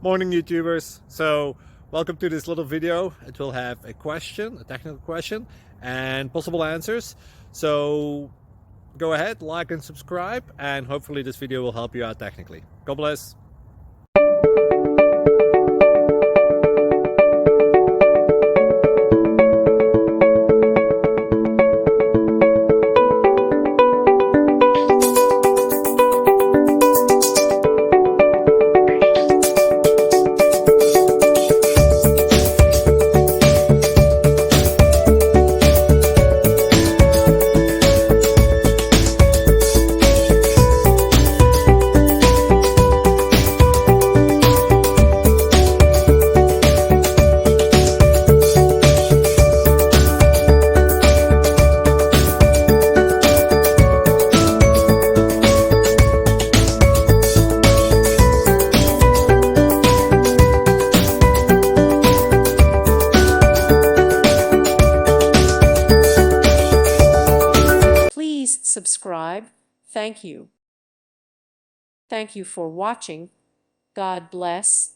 Morning YouTubers. So welcome to this little video. It will have a question, a technical question, and possible answers. So go ahead, like and subscribe, and hopefully this video will help you out technically. God bless. Please subscribe. Thank you. Thank you for watching. God bless.